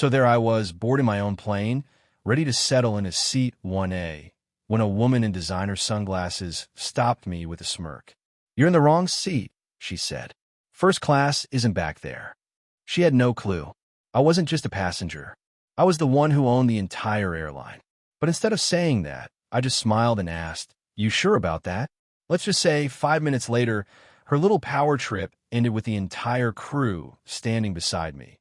So there I was, boarding my own plane, ready to settle in a seat 1A, when a woman in designer sunglasses stopped me with a smirk. "You're in the wrong seat," she said. "First class isn't back there." She had no clue. I wasn't just a passenger. I was the one who owned the entire airline. But instead of saying that, I just smiled and asked, "You sure about that?" Let's just say 5 minutes later, her little power trip ended with the entire crew standing beside me,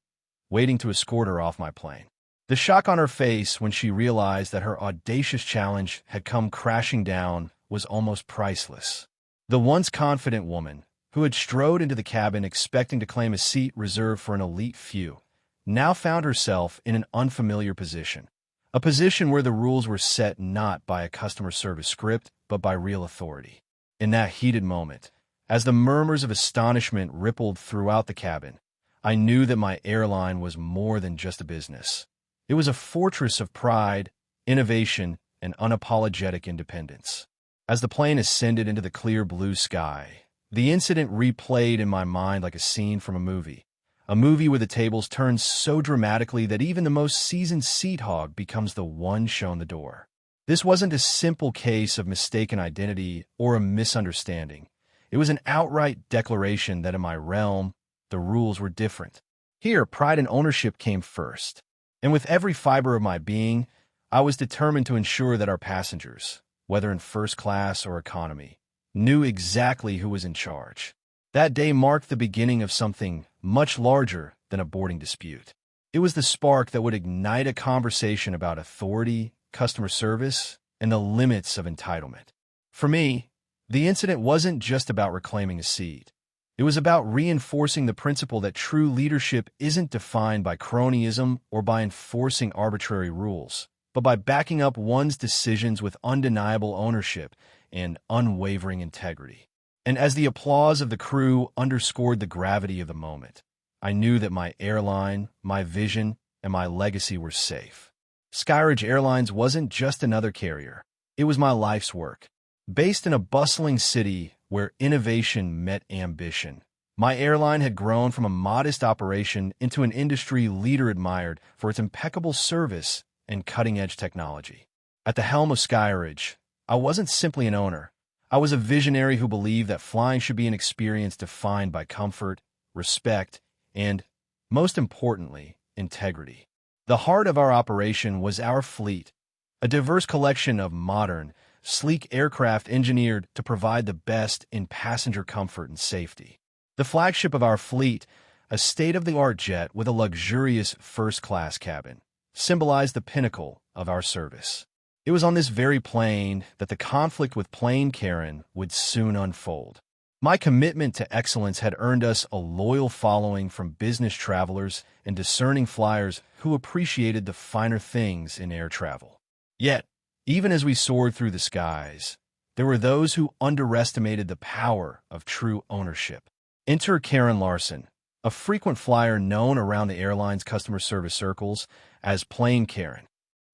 waiting to escort her off my plane. The shock on her face when she realized that her audacious challenge had come crashing down was almost priceless. The once confident woman, who had strode into the cabin expecting to claim a seat reserved for an elite few, now found herself in an unfamiliar position. A position where the rules were set not by a customer service script, but by real authority. In that heated moment, as the murmurs of astonishment rippled throughout the cabin, I knew that my airline was more than just a business. It was a fortress of pride, innovation, and unapologetic independence. As the plane ascended into the clear blue sky, the incident replayed in my mind like a scene from a movie where the tables turn so dramatically that even the most seasoned seat hog becomes the one shown the door. This wasn't a simple case of mistaken identity or a misunderstanding. It was an outright declaration that in my realm, the rules were different. Here, pride and ownership came first. And with every fiber of my being, I was determined to ensure that our passengers, whether in first class or economy, knew exactly who was in charge. That day marked the beginning of something much larger than a boarding dispute. It was the spark that would ignite a conversation about authority, customer service, and the limits of entitlement. For me, the incident wasn't just about reclaiming a seat. It was about reinforcing the principle that true leadership isn't defined by cronyism or by enforcing arbitrary rules, but by backing up one's decisions with undeniable ownership and unwavering integrity. And as the applause of the crew underscored the gravity of the moment, I knew that my airline, my vision, and my legacy were safe. Skyridge Airlines wasn't just another carrier. It was my life's work. Based in a bustling city where innovation met ambition, my airline had grown from a modest operation into an industry leader admired for its impeccable service and cutting-edge technology. At the helm of Skyridge, I wasn't simply an owner. I was a visionary who believed that flying should be an experience defined by comfort, respect, and, most importantly, integrity. The heart of our operation was our fleet, a diverse collection of modern, sleek aircraft engineered to provide the best in passenger comfort and safety. The flagship of our fleet, a state-of-the-art jet with a luxurious first-class cabin, symbolized the pinnacle of our service. It was on this very plane that the conflict with Plane Karen would soon unfold. My commitment to excellence had earned us a loyal following from business travelers and discerning flyers who appreciated the finer things in air travel. Yet, even as we soared through the skies, there were those who underestimated the power of true ownership. Enter Karen Larson, a frequent flyer known around the airline's customer service circles as Plane Karen.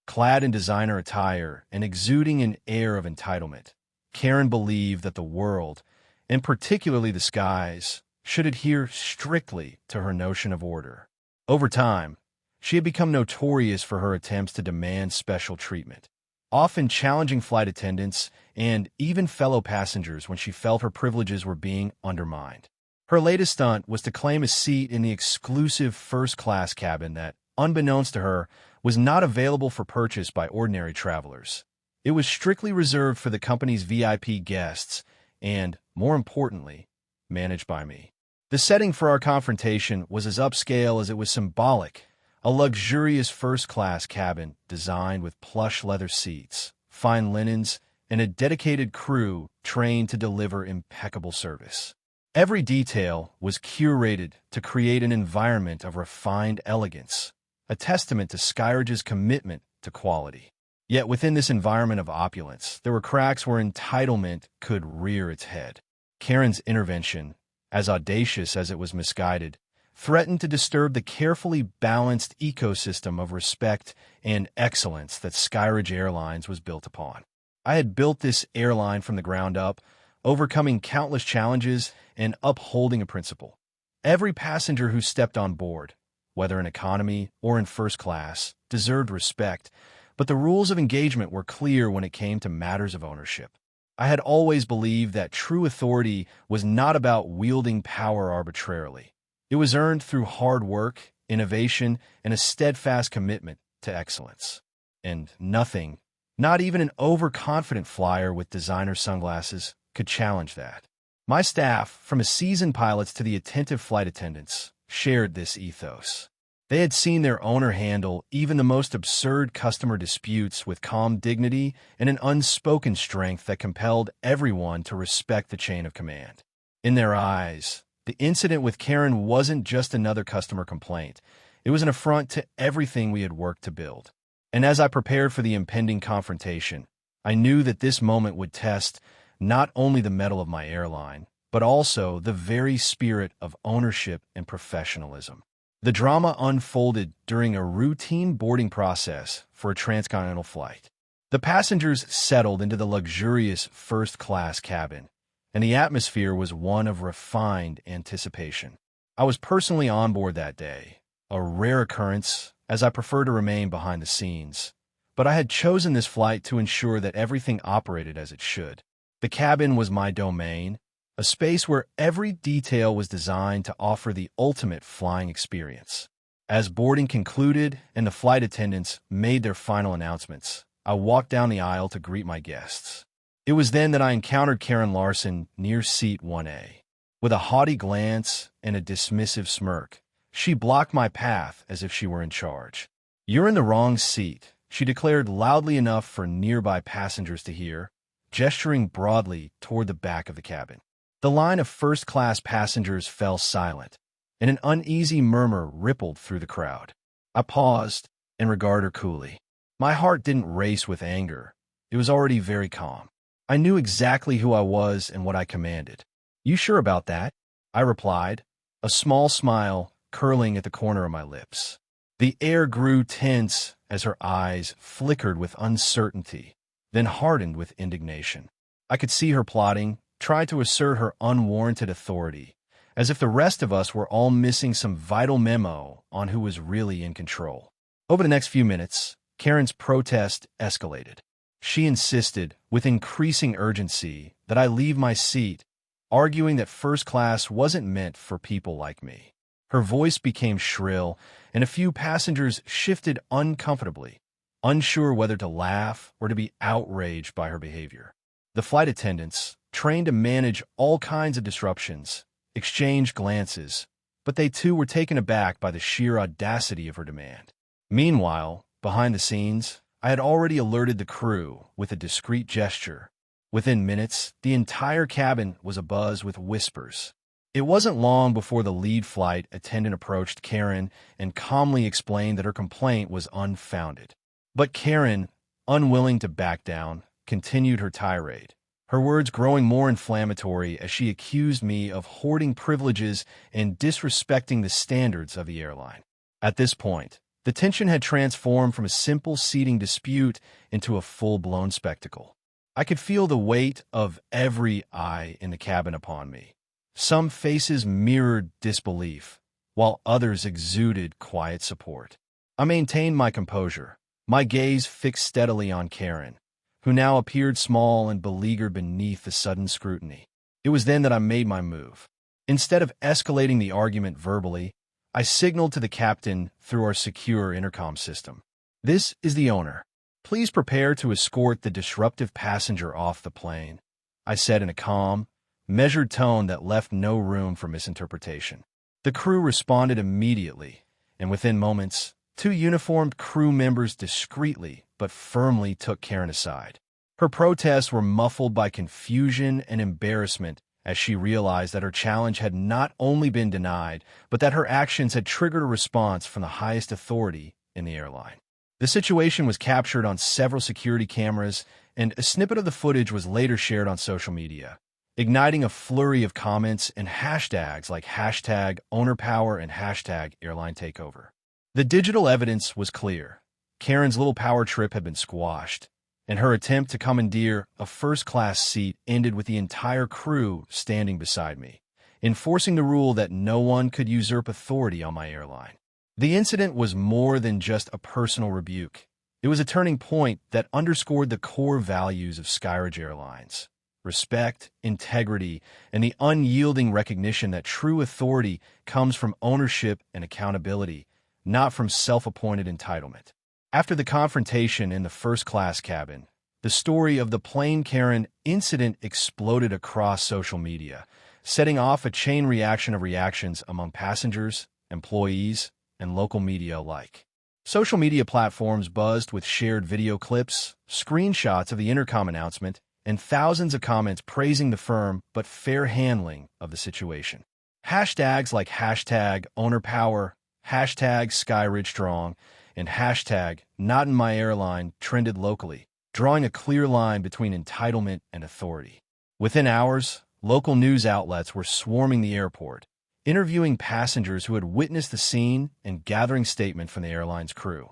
Clad in designer attire and exuding an air of entitlement, Karen believed that the world, and particularly the skies, should adhere strictly to her notion of order. Over time, she had become notorious for her attempts to demand special treatment, often challenging flight attendants and even fellow passengers when she felt her privileges were being undermined. Her latest stunt was to claim a seat in the exclusive first-class cabin that, unbeknownst to her, was not available for purchase by ordinary travelers. It was strictly reserved for the company's VIP guests and, more importantly, managed by me. The setting for our confrontation was as upscale as it was symbolic, a luxurious first-class cabin designed with plush leather seats, fine linens, and a dedicated crew trained to deliver impeccable service. Every detail was curated to create an environment of refined elegance, a testament to Skyridge's commitment to quality. Yet within this environment of opulence, there were cracks where entitlement could rear its head. Karen's intervention, as audacious as it was misguided, threatened to disturb the carefully balanced ecosystem of respect and excellence that Skyridge Airlines was built upon. I had built this airline from the ground up, overcoming countless challenges and upholding a principle. Every passenger who stepped on board, whether in economy or in first class, deserved respect, but the rules of engagement were clear when it came to matters of ownership. I had always believed that true authority was not about wielding power arbitrarily. It was earned through hard work, innovation, and a steadfast commitment to excellence. And nothing, not even an overconfident flyer with designer sunglasses, could challenge that. My staff, from seasoned pilots to the attentive flight attendants, shared this ethos. They had seen their owner handle even the most absurd customer disputes with calm dignity and an unspoken strength that compelled everyone to respect the chain of command. In their eyes, the incident with Karen wasn't just another customer complaint. It was an affront to everything we had worked to build. And as I prepared for the impending confrontation, I knew that this moment would test not only the mettle of my airline, but also the very spirit of ownership and professionalism. The drama unfolded during a routine boarding process for a transcontinental flight. The passengers settled into the luxurious first-class cabin, and the atmosphere was one of refined anticipation. I was personally on board that day, a rare occurrence, as I prefer to remain behind the scenes, but I had chosen this flight to ensure that everything operated as it should. The cabin was my domain, a space where every detail was designed to offer the ultimate flying experience. As boarding concluded and the flight attendants made their final announcements, I walked down the aisle to greet my guests. It was then that I encountered Karen Larson near seat 1A. With a haughty glance and a dismissive smirk, she blocked my path as if she were in charge. "You're in the wrong seat," she declared loudly enough for nearby passengers to hear, gesturing broadly toward the back of the cabin. The line of first-class passengers fell silent, and an uneasy murmur rippled through the crowd. I paused and regarded her coolly. My heart didn't race with anger. It was already very calm. I knew exactly who I was and what I commanded. "You sure about that?" I replied, a small smile curling at the corner of my lips. The air grew tense as her eyes flickered with uncertainty, then hardened with indignation. I could see her plotting, try to assert her unwarranted authority, as if the rest of us were all missing some vital memo on who was really in control. Over the next few minutes, Karen's protest escalated. She insisted, with increasing urgency, that I leave my seat, arguing that first class wasn't meant for people like me. Her voice became shrill, and a few passengers shifted uncomfortably, unsure whether to laugh or to be outraged by her behavior. The flight attendants, trained to manage all kinds of disruptions, exchanged glances, but they too were taken aback by the sheer audacity of her demand. Meanwhile, behind the scenes, I had already alerted the crew with a discreet gesture. Within minutes, the entire cabin was abuzz with whispers. It wasn't long before the lead flight attendant approached Karen and calmly explained that her complaint was unfounded. But Karen, unwilling to back down, continued her tirade, her words growing more inflammatory as she accused me of hoarding privileges and disrespecting the standards of the airline. At this point, the tension had transformed from a simple seating dispute into a full-blown spectacle. I could feel the weight of every eye in the cabin upon me. Some faces mirrored disbelief, while others exuded quiet support. I maintained my composure, my gaze fixed steadily on Karen, who now appeared small and beleaguered beneath the sudden scrutiny. It was then that I made my move. Instead of escalating the argument verbally, I signaled to the captain through our secure intercom system. "This is the owner. Please prepare to escort the disruptive passenger off the plane," I said in a calm, measured tone that left no room for misinterpretation. The crew responded immediately, and within moments, 2 uniformed crew members discreetly but firmly took Karen aside. Her protests were muffled by confusion and embarrassment as she realized that her challenge had not only been denied, but that her actions had triggered a response from the highest authority in the airline. The situation was captured on several security cameras, and a snippet of the footage was later shared on social media, igniting a flurry of comments and hashtags like #ownerpower and #airlinetakeover. The digital evidence was clear. Karen's little power trip had been squashed, and her attempt to commandeer a first-class seat ended with the entire crew standing beside me, enforcing the rule that no one could usurp authority on my airline. The incident was more than just a personal rebuke. It was a turning point that underscored the core values of Skyridge Airlines: respect, integrity, and the unyielding recognition that true authority comes from ownership and accountability, not from self-appointed entitlement. After the confrontation in the first-class cabin, the story of the plane Karen incident exploded across social media, setting off a chain reaction of reactions among passengers, employees, and local media alike. Social media platforms buzzed with shared video clips, screenshots of the intercom announcement, and thousands of comments praising the firm but fair handling of the situation. Hashtags like hashtag #ownerpower, hashtag SkyRidgeStrong, and hashtag #NotInMyAirline trended locally, drawing a clear line between entitlement and authority. Within hours, local news outlets were swarming the airport, interviewing passengers who had witnessed the scene and gathering statements from the airline's crew.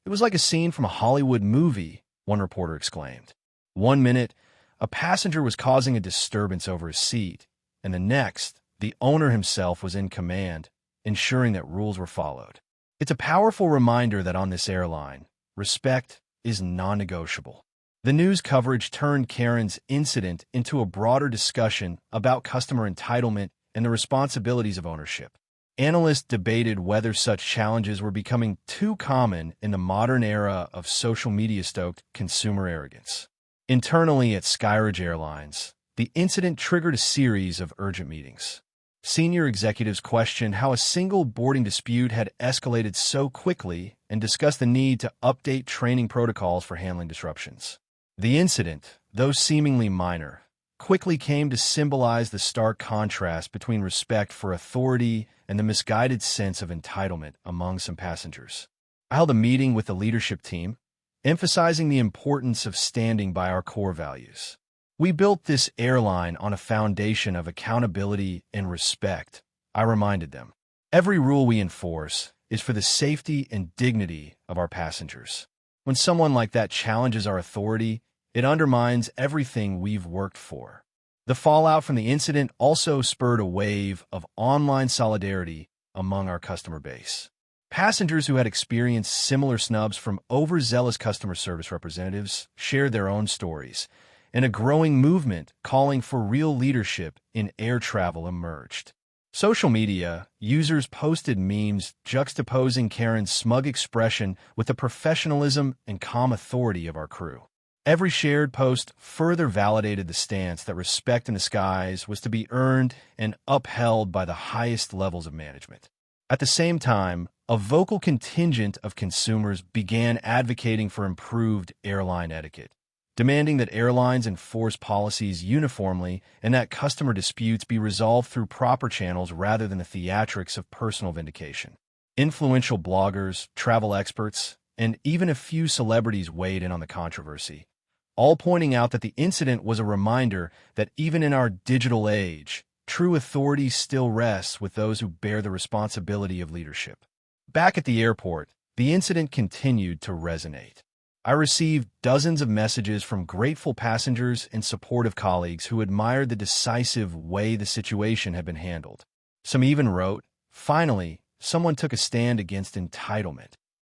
"It was like a scene from a Hollywood movie," one reporter exclaimed. One minute, a passenger was causing a disturbance over his seat, and the next, the owner himself was in command, ensuring that rules were followed. It's a powerful reminder that on this airline, respect is non-negotiable. The news coverage turned Karen's incident into a broader discussion about customer entitlement and the responsibilities of ownership. Analysts debated whether such challenges were becoming too common in the modern era of social media-stoked consumer arrogance. Internally at Skyridge Airlines, the incident triggered a series of urgent meetings. Senior executives questioned how a single boarding dispute had escalated so quickly and discussed the need to update training protocols for handling disruptions. The incident, though seemingly minor, quickly came to symbolize the stark contrast between respect for authority and the misguided sense of entitlement among some passengers. I held a meeting with the leadership team, emphasizing the importance of standing by our core values. "We built this airline on a foundation of accountability and respect," I reminded them. "Every rule we enforce is for the safety and dignity of our passengers. When someone like that challenges our authority, it undermines everything we've worked for." The fallout from the incident also spurred a wave of online solidarity among our customer base. Passengers who had experienced similar snubs from overzealous customer service representatives shared their own stories, and a growing movement calling for real leadership in air travel emerged. Social media users posted memes juxtaposing Karen's smug expression with the professionalism and calm authority of our crew. Every shared post further validated the stance that respect in the skies was to be earned and upheld by the highest levels of management. At the same time, a vocal contingent of consumers began advocating for improved airline etiquette, demanding that airlines enforce policies uniformly and that customer disputes be resolved through proper channels rather than the theatrics of personal vindication. Influential bloggers, travel experts, and even a few celebrities weighed in on the controversy, all pointing out that the incident was a reminder that even in our digital age, true authority still rests with those who bear the responsibility of leadership. Back at the airport, the incident continued to resonate. I received dozens of messages from grateful passengers and supportive colleagues who admired the decisive way the situation had been handled. Some even wrote, "Finally, someone took a stand against entitlement."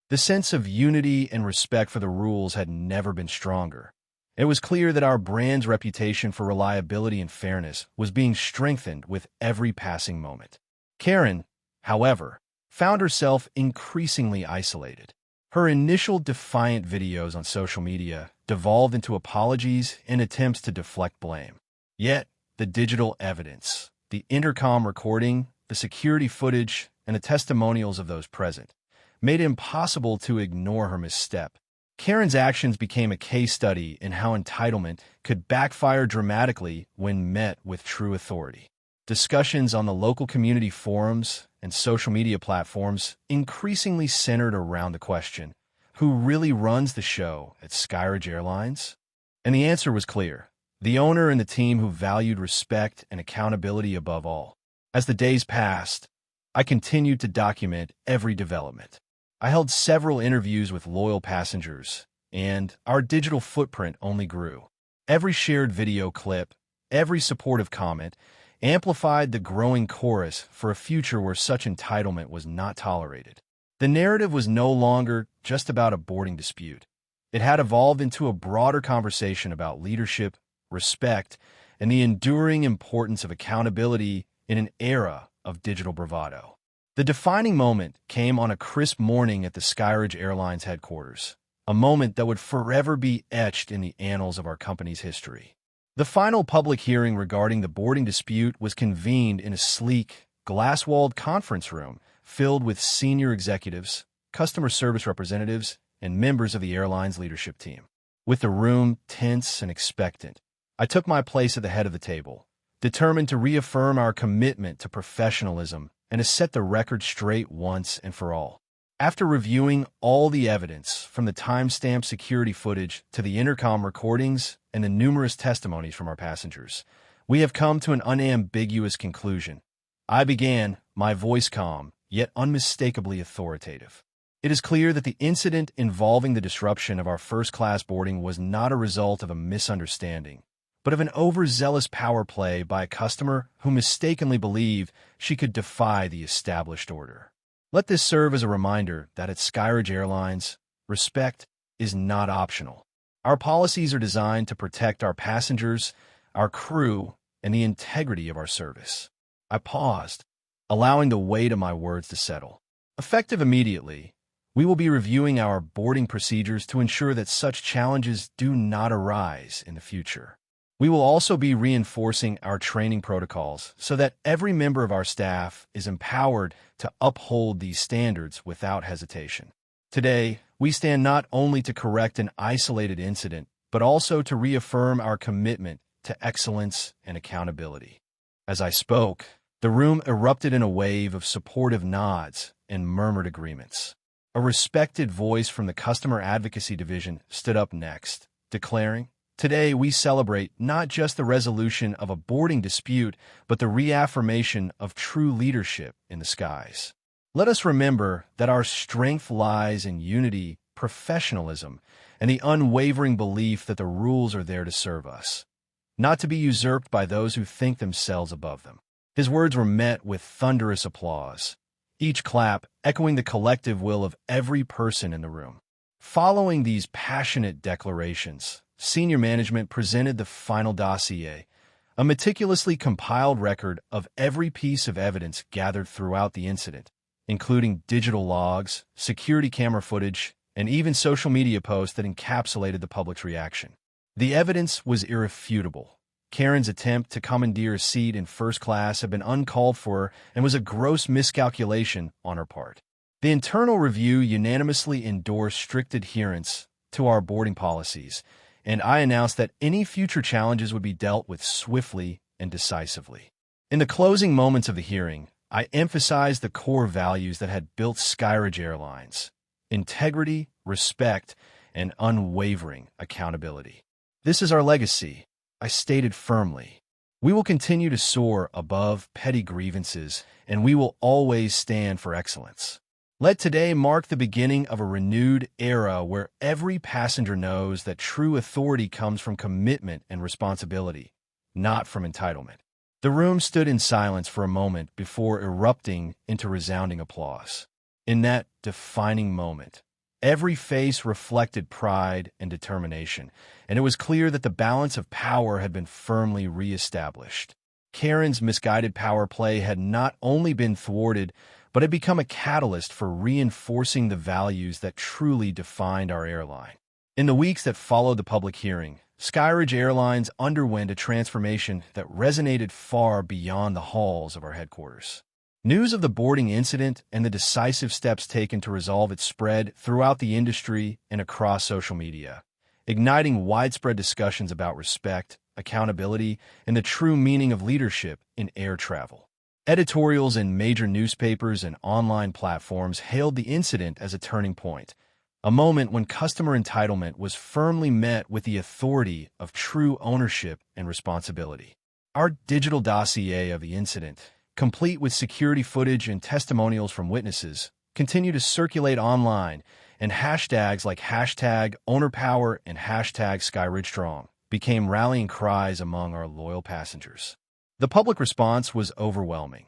The sense of unity and respect for the rules had never been stronger. It was clear that our brand's reputation for reliability and fairness was being strengthened with every passing moment. Karen, however, found herself increasingly isolated. Her initial defiant videos on social media devolved into apologies and attempts to deflect blame. Yet, the digital evidence, the intercom recording, the security footage, and the testimonials of those present made it impossible to ignore her misstep. Karen's actions became a case study in how entitlement could backfire dramatically when met with true authority. Discussions on the local community forums and social media platforms increasingly centered around the question, who really runs the show at Skyridge Airlines? And the answer was clear: the owner and the team who valued respect and accountability above all. As the days passed, I continued to document every development. I held several interviews with loyal passengers, and our digital footprint only grew. Every shared video clip, every supportive comment, amplified the growing chorus for a future where such entitlement was not tolerated. The narrative was no longer just about a boarding dispute. It had evolved into a broader conversation about leadership, respect, and the enduring importance of accountability in an era of digital bravado. The defining moment came on a crisp morning at the Skyridge Airlines headquarters, a moment that would forever be etched in the annals of our company's history. The final public hearing regarding the boarding dispute was convened in a sleek, glass-walled conference room filled with senior executives, customer service representatives, and members of the airline's leadership team. With the room tense and expectant, I took my place at the head of the table, determined to reaffirm our commitment to professionalism and to set the record straight once and for all. After reviewing all the evidence, from the timestamp security footage to the intercom recordings and the numerous testimonies from our passengers, we have come to an unambiguous conclusion. I began, my voice calm, yet unmistakably authoritative. It is clear that the incident involving the disruption of our first-class boarding was not a result of a misunderstanding, but of an overzealous power play by a customer who mistakenly believed she could defy the established order. Let this serve as a reminder that at Skyridge Airlines, respect is not optional. Our policies are designed to protect our passengers, our crew, and the integrity of our service. I paused, allowing the weight of my words to settle. Effective immediately, we will be reviewing our boarding procedures to ensure that such challenges do not arise in the future. We will also be reinforcing our training protocols so that every member of our staff is empowered to uphold these standards without hesitation. Today, we stand not only to correct an isolated incident, but also to reaffirm our commitment to excellence and accountability. As I spoke, the room erupted in a wave of supportive nods and murmured agreements. A respected voice from the Customer Advocacy Division stood up next, declaring, "Today we celebrate not just the resolution of a boarding dispute, but the reaffirmation of true leadership in the skies. Let us remember that our strength lies in unity, professionalism, and the unwavering belief that the rules are there to serve us, not to be usurped by those who think themselves above them." His words were met with thunderous applause, each clap echoing the collective will of every person in the room. Following these passionate declarations, senior management presented the final dossier, a meticulously compiled record of every piece of evidence gathered throughout the incident, including digital logs, security camera footage, and even social media posts that encapsulated the public's reaction. The evidence was irrefutable. Karen's attempt to commandeer a seat in first class had been uncalled for and was a gross miscalculation on her part. The internal review unanimously endorsed strict adherence to our boarding policies, and I announced that any future challenges would be dealt with swiftly and decisively. In the closing moments of the hearing, I emphasized the core values that had built Skyridge Airlines: integrity, respect, and unwavering accountability. "This is our legacy," I stated firmly. "We will continue to soar above petty grievances, and we will always stand for excellence. Let today mark the beginning of a renewed era where every passenger knows that true authority comes from commitment and responsibility, not from entitlement." The room stood in silence for a moment before erupting into resounding applause. In that defining moment, every face reflected pride and determination, and it was clear that the balance of power had been firmly reestablished. Karen's misguided power play had not only been thwarted, but had become a catalyst for reinforcing the values that truly defined our airline. In the weeks that followed the public hearing, Skyridge Airlines underwent a transformation that resonated far beyond the halls of our headquarters. News of the boarding incident and the decisive steps taken to resolve it spread throughout the industry and across social media, igniting widespread discussions about respect, accountability, and the true meaning of leadership in air travel. Editorials in major newspapers and online platforms hailed the incident as a turning point, a moment when customer entitlement was firmly met with the authority of true ownership and responsibility. Our digital dossier of the incident, complete with security footage and testimonials from witnesses, continue to circulate online, and hashtags like #OwnerPower and #SkyRidgeStrong became rallying cries among our loyal passengers. The public response was overwhelming.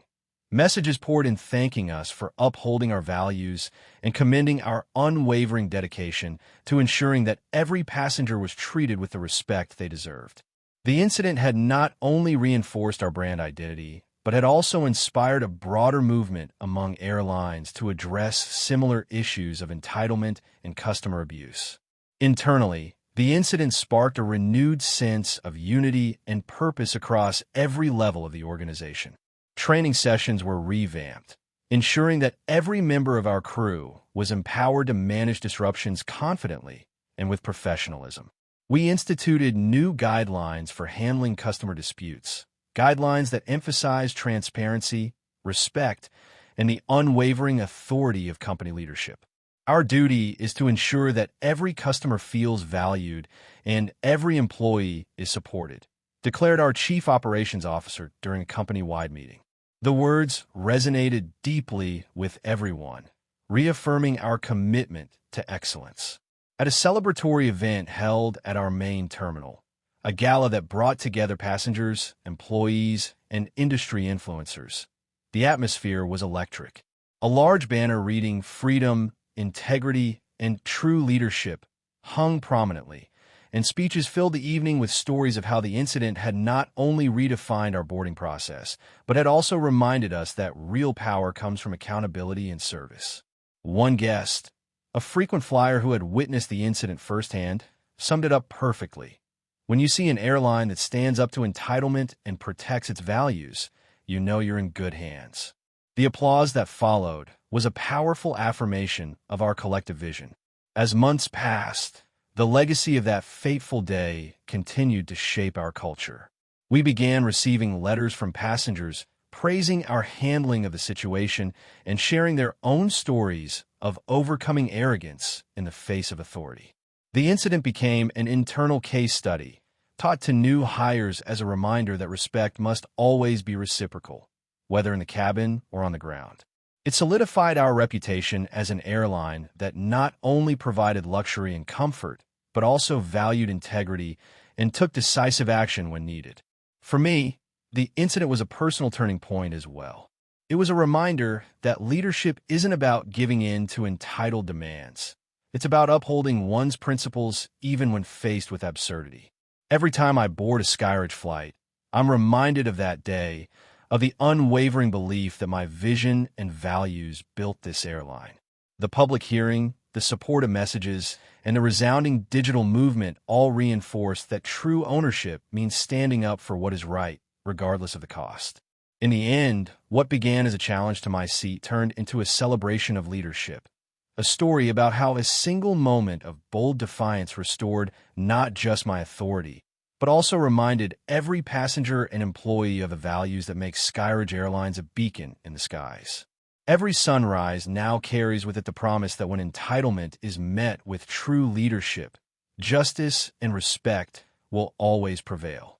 Messages poured in thanking us for upholding our values and commending our unwavering dedication to ensuring that every passenger was treated with the respect they deserved. The incident had not only reinforced our brand identity, but had also inspired a broader movement among airlines to address similar issues of entitlement and customer abuse. Internally, the incident sparked a renewed sense of unity and purpose across every level of the organization. Training sessions were revamped, ensuring that every member of our crew was empowered to manage disruptions confidently and with professionalism. We instituted new guidelines for handling customer disputes, guidelines that emphasize transparency, respect, and the unwavering authority of company leadership. Our duty is to ensure that every customer feels valued and every employee is supported, declared our Chief Operations Officer during a company-wide meeting. The words resonated deeply with everyone, reaffirming our commitment to excellence. At a celebratory event held at our main terminal, a gala that brought together passengers, employees, and industry influencers, the atmosphere was electric. A large banner reading "Freedom, Integrity, and True Leadership" hung prominently, and speeches filled the evening with stories of how the incident had not only redefined our boarding process, but had also reminded us that real power comes from accountability and service. One guest, a frequent flyer who had witnessed the incident firsthand, summed it up perfectly. When you see an airline that stands up to entitlement and protects its values, you know you're in good hands. The applause that followed was a powerful affirmation of our collective vision. As months passed, the legacy of that fateful day continued to shape our culture. We began receiving letters from passengers praising our handling of the situation and sharing their own stories of overcoming arrogance in the face of authority. The incident became an internal case study, taught to new hires as a reminder that respect must always be reciprocal, whether in the cabin or on the ground. It solidified our reputation as an airline that not only provided luxury and comfort, but also valued integrity and took decisive action when needed. For me, the incident was a personal turning point as well. It was a reminder that leadership isn't about giving in to entitled demands. It's about upholding one's principles even when faced with absurdity. Every time I board a Skyridge flight, I'm reminded of that day, of the unwavering belief that my vision and values built this airline. The public hearing, the supportive messages, and the resounding digital movement all reinforced that true ownership means standing up for what is right, regardless of the cost. In the end, what began as a challenge to my seat turned into a celebration of leadership, a story about how a single moment of bold defiance restored not just my authority, but also reminded every passenger and employee of the values that make Skyridge Airlines a beacon in the skies. Every sunrise now carries with it the promise that when entitlement is met with true leadership, justice and respect will always prevail.